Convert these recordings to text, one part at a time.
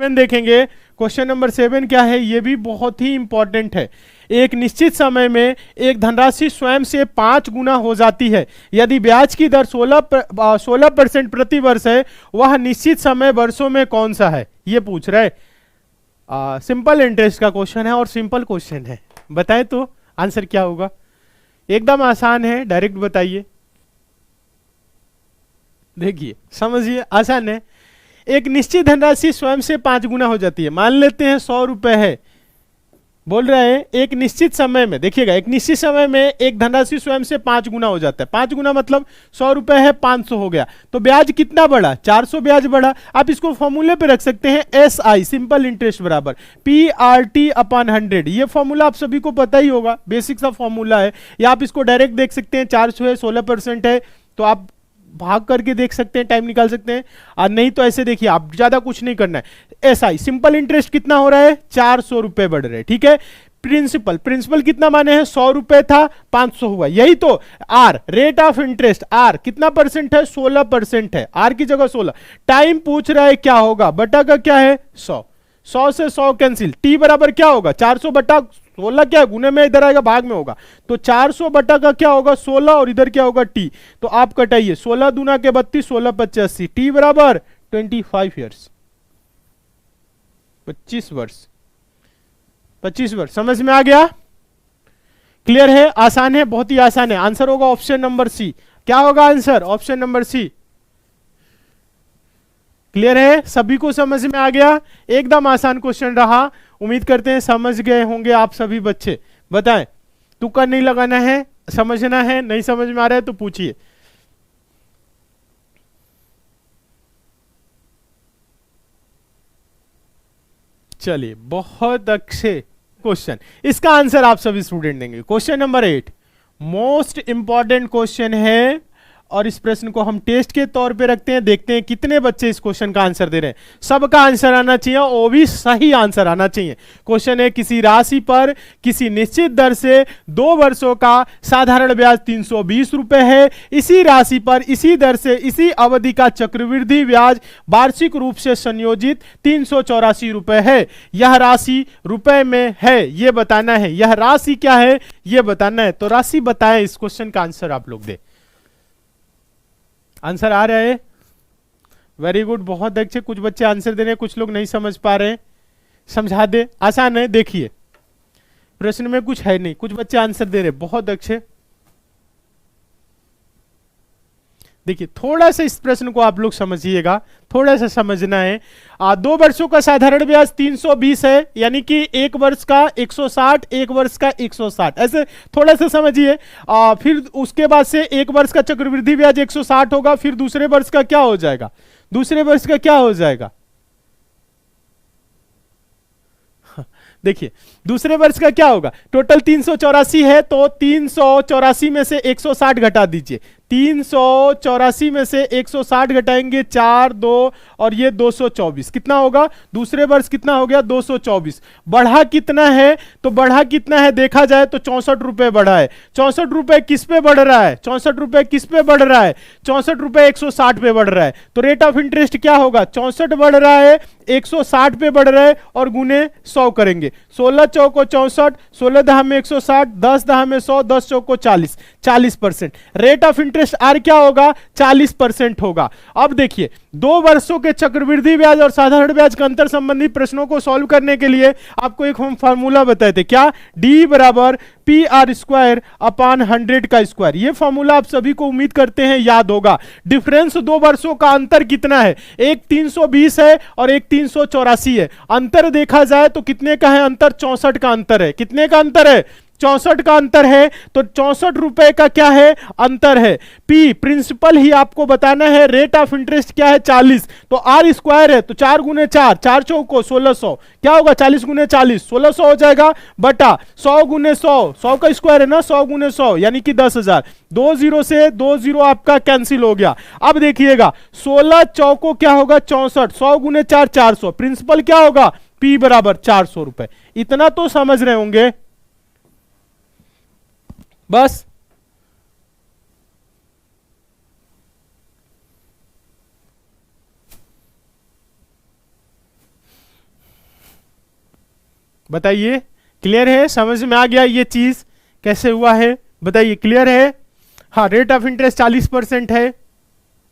देखेंगे। Question number 7 क्या है, ये भी बहुत ही इंपॉर्टेंट है। एक निश्चित समय में एक धनराशि स्वयं से 5 गुना हो जाती है यदि ब्याज की दर 16% प्रति वर्ष है, वह निश्चित समय वर्षों में कौन सा है, ये पूछ रहा है। सिंपल इंटरेस्ट का क्वेश्चन है और सिंपल क्वेश्चन है, बताएं तो आंसर क्या होगा। एकदम आसान है, डायरेक्ट बताइए। देखिए समझिए, आसान है। एक निश्चित धनराशि स्वयं से 5 गुना हो जाती है। मान लेते हैं 100 रुपए है, बोल रहे हैं एक निश्चित समय में, देखिएगा एक निश्चित समय में एक धनराशि स्वयं से 5 गुना हो जाता है। 5 गुना मतलब 100 रुपए है 500 हो गया, तो ब्याज कितना बढ़ा, 400 ब्याज बढ़ा। आप इसको फॉर्मूले पे रख सकते हैं, SI सिंपल इंटरेस्ट बराबर PRT अपॉन 100। ये फॉर्मूला आप सभी को पता ही होगा, बेसिक सा फॉर्मूला है। या आप इसको डायरेक्ट देख सकते हैं, 400 है 16% है, तो आप भाग करके देख सकते हैं, टाइम निकाल सकते हैं। और नहीं तो ऐसे देखिए, आप ज्यादा कुछ नहीं करना है। SI सिंपल इंटरेस्ट कितना हो रहा है, 400 रुपए बढ़ रहे हैं, ठीक है। प्रिंसिपल कितना माने हैं, 100 रुपए था 500 हुआ, यही तो। R rate of interest, R कितना परसेंट है, 16% है, R की जगह 16। टाइम पूछ रहा है क्या होगा, बटा का क्या है 100, 100 से 100 कैंसिल, T बराबर क्या होगा 400 बटा 16, क्या गुने में इधर आएगा भाग में होगा, तो 400 बटा का क्या होगा 16 और इधर क्या होगा T। तो आप कटाइए, 16 दूना के 32, 16 25 80, T बराबर 25 ईयर्स, 25 वर्ष, 25 वर्ष। समझ में आ गया, क्लियर है, आसान है, बहुत ही आसान है। आंसर होगा ऑप्शन नंबर सी। क्या होगा answer, option number C. Clear है, सभी को समझ में आ गया। एकदम आसान क्वेश्चन रहा, उम्मीद करते हैं समझ गए होंगे आप सभी बच्चे। बताएं, तुक्का नहीं लगाना है, समझना है, नहीं समझ में आ रहा है तो पूछिए। चलिए, बहुत अच्छे क्वेश्चन, इसका आंसर आप सभी स्टूडेंट देंगे। Question number 8 most important question है, और इस प्रश्न को हम टेस्ट के तौर पे रखते हैं, देखते हैं कितने बच्चे इस क्वेश्चन का आंसर दे रहे हैं। सबका आंसर आना चाहिए, वो भी सही आंसर आना चाहिए। क्वेश्चन है, किसी राशि पर किसी निश्चित दर से 2 वर्षों का साधारण ब्याज 320 रुपए है, इसी राशि पर इसी दर से इसी अवधि का चक्रवृद्धि ब्याज वार्षिक रूप से संयोजित 384 रुपए है। यह राशि रुपए में है, यह बताना है। यह राशि क्या है, यह बताना है। तो राशि बताएं, इस क्वेश्चन का आंसर आप लोग दे। आंसर आ रहा है, वेरी गुड, बहुत अच्छे। कुछ बच्चे आंसर दे रहे हैं, कुछ लोग नहीं समझ पा रहे हैं, समझा दे। आसान है, देखिए प्रश्न में कुछ है नहीं, कुछ बच्चे आंसर दे रहे हैं, बहुत अच्छे। देखिए थोड़ा सा इस प्रश्न को आप लोग समझिएगा, थोड़ा सा समझना है। 2 वर्षों का साधारण ब्याज 320 है, यानी कि 1 वर्ष का 160, 1 वर्ष का 160, ऐसे थोड़ा सा समझिए। फिर उसके बाद से 1 वर्ष का चक्रवृद्धि ब्याज 160 होगा, फिर दूसरे वर्ष का क्या हो जाएगा, दूसरे वर्ष का क्या हो जाएगा, देखिए दूसरे वर्ष का क्या होगा। टोटल 384 है, तो 384 में से 160 घटा दीजिए। 384 में से 160 घटाएंगे, 4 2 और ये 224, कितना होगा, दूसरे वर्ष कितना हो गया 224। बढ़ा कितना है, तो बढ़ा कितना है देखा जाए तो 64 रुपए बढ़ा है। 64 रुपए किस पे बढ़ रहा है, 64 रुपए किस पे बढ़ रहा है, 64 रुपए 160 पे बढ़ रहा है। तो रेट ऑफ इंटरेस्ट क्या होगा, 64 बढ़ रहा है, 160 पे बढ़ रहा है, और गुने 100 करेंगे। 16 चौको 64, 16 दहा में 160, 10 दहा में 100, 10 चौको 40, 40%। रेट ऑफ इंटरेस्ट आर क्या होगा, 40% होगा। अब देखिए 2 वर्षों के चक्रवृद्धि ब्याज और साधारण ब्याज का अंतर संबंधी प्रश्नों को सॉल्व करने के लिए आपको एक हम फार्मूला बताए थे, क्या, डी बराबर PR स्क्वायर अपॉन 100 का स्क्वायर। ये फार्मूला आप सभी को उम्मीद करते हैं याद होगा। डिफरेंस 2 वर्षों का अंतर कितना है, एक 320 है और एक 384 है। अंतर देखा जाए तो कितने का है अंतर, 64 का अंतर है। कितने का अंतर है, 64 का अंतर है, तो 64 रुपए का क्या है अंतर है। P प्रिंसिपल ही आपको बताना है, रेट ऑफ इंटरेस्ट क्या है 40, तो R स्क्वायर है, तो 4 गुने 4, 4 चौको 1600, क्या होगा 40 गुने 40, 1600 हो जाएगा, बटा 100 गुने 100, 100 का स्क्वायर है ना, 100 गुने 100 यानी कि 10,000। 2 0 से 2 0 आपका कैंसिल हो गया। अब देखिएगा 16 चौको क्या होगा 64, 100 गुने 4 400, प्रिंसिपल क्या होगा P बराबर 400 रुपए। इतना तो समझ रहे होंगे बस। बताइए, क्लियर है? समझ में आ गया ये चीज कैसे हुआ है? बताइए, क्लियर है? हाँ, रेट ऑफ इंटरेस्ट 40% है।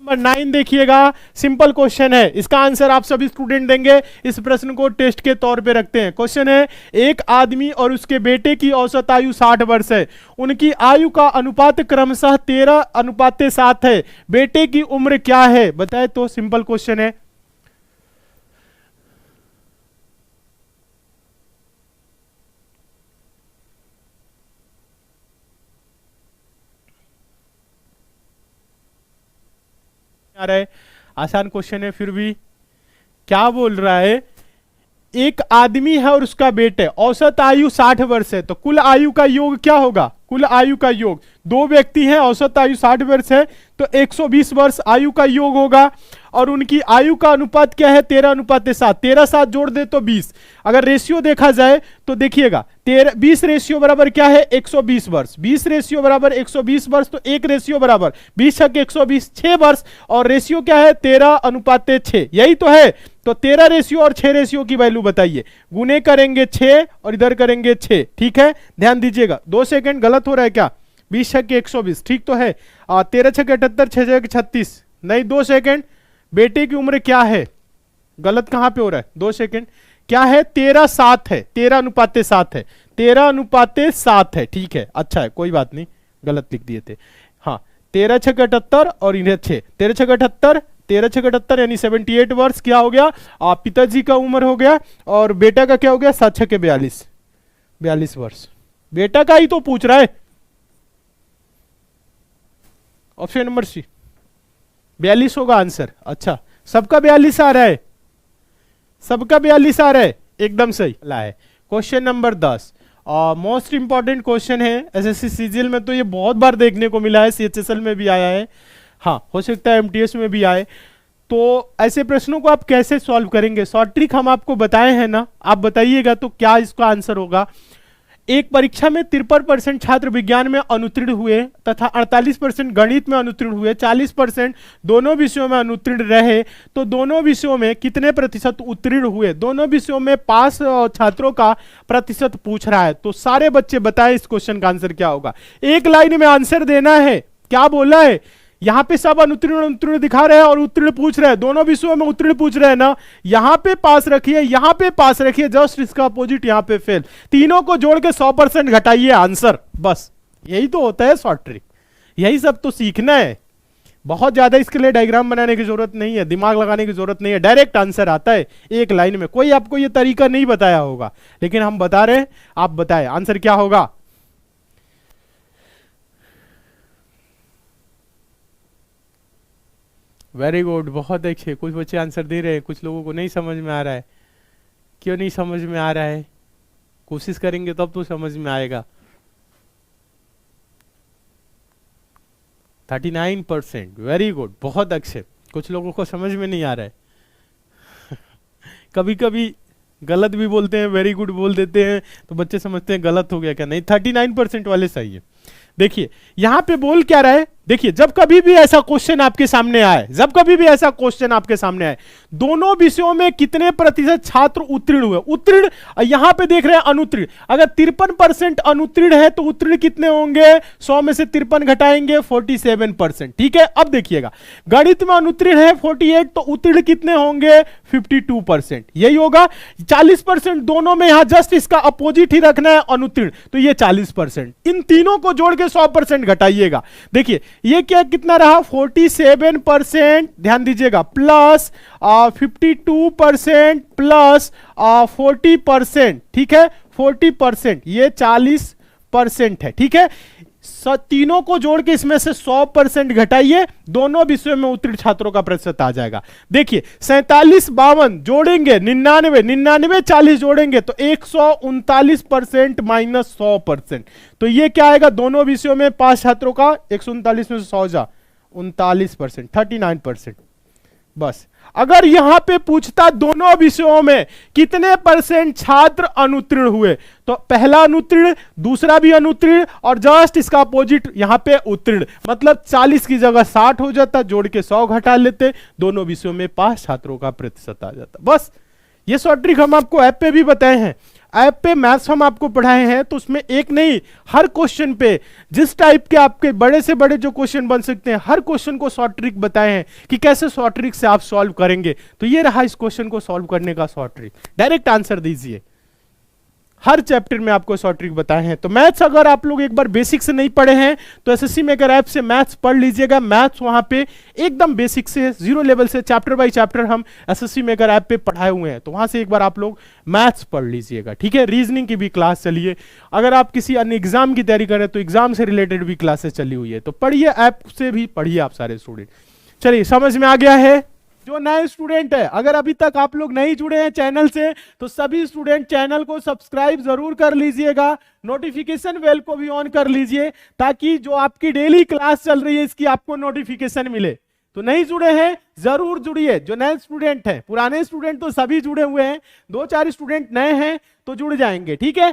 नंबर 9 देखिएगा, सिंपल क्वेश्चन है, इसका आंसर आप सभी स्टूडेंट देंगे। इस प्रश्न को टेस्ट के तौर पे रखते हैं। क्वेश्चन है, एक आदमी और उसके बेटे की औसत आयु 60 वर्ष है। उनकी आयु का अनुपात क्रमशः 13:7 है। बेटे की उम्र क्या है? बताए तो। सिंपल क्वेश्चन है। आ रहा है, आसान क्वेश्चन है, फिर भी क्या बोल रहा है? एक आदमी है और उसका बेटे, औसत आयु 60 वर्ष है, तो कुल आयु का योग क्या होगा? कुल आयु का योग, दो व्यक्ति हैं, औसत आयु 60 वर्ष है, तो 120 वर्ष आयु का योग होगा। और उनकी आयु का अनुपात क्या है? 13:7। 13 साथ जोड़ दे तो 20। अगर रेशियो देखा जाए तो देखिएगा, 20 रेशियो बराबर क्या है? 120 वर्ष। 20 रेशियो बराबर 120 वर्ष, तो 1 रेशियो बराबर 20 × 120, 6 वर्ष। और रेशियो क्या है? 13:6, यही तो है। तो 13 रेशियो और 6 रेशियो की वैल्यू बताइए। गुने करेंगे 6 और इधर करेंगे 6, ठीक है? ध्यान दीजिएगा, 2 सेकंड, गलत हो रहा है क्या? 20 × 120, ठीक तो है? 13 × 6 = 78, 6 × 36, नहीं, 2 सेकंड। बेटे की उम्र क्या है? गलत कहां पे हो रहा है? 2 सेकंड। क्या है? 13:7 है, 13:7 है, 13:7 है, ठीक है, अच्छा है, कोई बात नहीं, गलत लिख दिए थे। हाँ, 13 × 6 = 78 और इन्हें 6, 13 × 6 = 78, 13 × 6 = 78 यानी 78 वर्ष क्या हो गया? पिताजी का उम्र हो गया। और बेटा का क्या हो गया? 7 × 6 = 42, 42 वर्ष। बेटा का ही तो पूछ रहा है। ऑप्शन नंबर सी 42 होगा आंसर। अच्छा, सबका 42 आ रहा है, सबका 42 आ रहा है, एकदम सही है। Question number 10 most important question है एसएससी सीजीएल में, तो ये बहुत बार देखने को मिला है, सीएचएसएल में भी आया है, हाँ हो सकता है एमटीएस में भी आए। तो ऐसे प्रश्नों को आप कैसे सॉल्व करेंगे? शॉर्ट ट्रिक हम आपको बताए हैं ना, आप बताइएगा तो क्या इसका आंसर होगा। एक परीक्षा में 53% छात्र विज्ञान में अनुत्तीर्ण हुए तथा 48% गणित में अनुत्तीर्ण हुए, 40% दोनों विषयों में अनुत्तीर्ण रहे, तो दोनों विषयों में कितने प्रतिशत उत्तीर्ण हुए? दोनों विषयों में पास छात्रों का प्रतिशत पूछ रहा है, तो सारे बच्चे बताएं इस क्वेश्चन का आंसर क्या होगा। एक लाइन में आंसर देना है। क्या बोला है? यहां पे सब अनुत्तीर्ण दिखा रहे हैं और उत्तीर्ण पूछ रहे हैं, दोनों विषयों में उत्तीर्ण पूछ रहे हैं ना। यहां पे पास रखिए, यहां पे पास रखिए, जस्ट इसका अपोजिट यहां पे फेल। तीनों को जोड़ के 100% घटाइए आंसर, बस यही तो होता है शॉर्ट ट्रिक, यही सब तो सीखना है। बहुत ज्यादा इसके लिए डायग्राम बनाने की जरूरत नहीं है, दिमाग लगाने की जरूरत नहीं है, डायरेक्ट आंसर आता है एक लाइन में। कोई आपको यह तरीका नहीं बताया होगा, लेकिन हम बता रहे हैं, आप बताएं आंसर क्या होगा। वेरी गुड, बहुत अच्छे, कुछ बच्चे आंसर दे रहे हैं, कुछ लोगों को नहीं समझ में आ रहा है। क्यों नहीं समझ में आ रहा है? कोशिश करेंगे तब तो समझ में आएगा। 39%, वेरी गुड, बहुत अच्छे। कुछ लोगों को समझ में नहीं आ रहा है कभी कभी गलत भी बोलते हैं, वेरी गुड बोल देते हैं, तो बच्चे समझते हैं गलत हो गया क्या। नहीं, 39% वाले सही है। देखिए यहां पे बोल क्या रहा है, देखिए जब कभी भी ऐसा क्वेश्चन आपके सामने आए, जब कभी भी ऐसा क्वेश्चन आपके सामने आए, दोनों विषयों में कितने प्रतिशत छात्र उत्तीर्ण हुए, उत्तीर्ण यहां पे देख रहे हैं अनुत्तीर्ण। अगर 53% अनुत्तीर्ण है तो उत्तीर्ण कितने होंगे? 100 में से 53 घटाएंगे 47%, ठीक है। अब देखिएगा गणित में अनुत्तीर्ण है 48, तो उत्तीर्ण कितने होंगे? 52%, यही होगा। 40% दोनों में, यहां जस्ट इसका अपोजिट ही रखना है, अनुत्तीर्ण, तो ये 40%। इन तीनों को जोड़ के 100% घटाइएगा। देखिए ये क्या कितना रहा? 47%, ध्यान दीजिएगा, प्लस 52% प्लस 40%, ठीक है, 40%, ये 40% है, ठीक है। तीनों को जोड़ के इसमें से 100% घटाइए, दोनों विषयों में उत्तीर्ण छात्रों का प्रतिशत आ जाएगा। देखिए 47 52 जोड़ेंगे 99, 99 40 जोड़ेंगे तो 139% माइनस 100%, तो ये क्या आएगा? दोनों विषयों में पास छात्रों का 139 में से 100 जा 39%, 39%। बस अगर यहां पे पूछता दोनों विषयों में कितने % छात्र अनुत्तीर्ण हुए, तो पहला अनुत्तीर्ण, दूसरा भी अनुत्तीर्ण, और जस्ट इसका अपोजिट यहां पे उत्तीर्ण, मतलब 40 की जगह 60 हो जाता, जोड़ के 100 घटा लेते, दोनों विषयों में पास छात्रों का प्रतिशत आ जाता। बस ये शॉर्ट ट्रिक हम आपको ऐप पे भी बताए हैं, ऐप पे मैथ्स हम आपको पढ़ाए हैं, तो उसमें एक नहीं, हर क्वेश्चन पे जिस टाइप के आपके बड़े से बड़े जो क्वेश्चन बन सकते हैं, हर क्वेश्चन को शॉर्ट ट्रिक बताए हैं कि कैसे शॉर्ट ट्रिक से आप सॉल्व करेंगे। तो ये रहा इस क्वेश्चन को सॉल्व करने का शॉर्ट ट्रिक, डायरेक्ट आंसर दीजिए। हर चैप्टर में आपको शॉर्ट ट्रिक बताए हैं। तो मैथ्स अगर आप लोग एक बार बेसिक से नहीं पढ़े हैं तो एसएससी मेकर ऐप से मैथ्स पढ़ लीजिएगा। मैथ्स वहां पे एकदम बेसिक से, जीरो लेवल से, चैप्टर बाय चैप्टर हम एसएससी मेकर ऐप पे पढ़ाए हुए हैं, तो वहां से एक बार आप लोग मैथ्स पढ़ लीजिएगा, ठीक है। रीजनिंग की भी क्लास चली है, अगर आप किसी अन्य एग्जाम की तैयारी करें तो एग्जाम से रिलेटेड भी क्लासेस चली हुई है, तो पढ़िए, ऐप से भी पढ़िए आप सारे स्टूडेंट। चलिए, समझ में आ गया है। जो नए स्टूडेंट है, अगर अभी तक आप लोग नहीं जुड़े हैं चैनल से, तो सभी स्टूडेंट चैनल को सब्सक्राइब जरूर कर लीजिएगा, नोटिफिकेशन बेल को भी ऑन कर लीजिए, ताकि जो आपकी डेली क्लास चल रही है इसकी आपको नोटिफिकेशन मिले। तो नहीं जुड़े हैं जरूर जुड़िए, जो नए स्टूडेंट हैं, पुराने स्टूडेंट तो सभी जुड़े हुए हैं, 2-4 स्टूडेंट नए हैं तो जुड़ जाएंगे, ठीक है।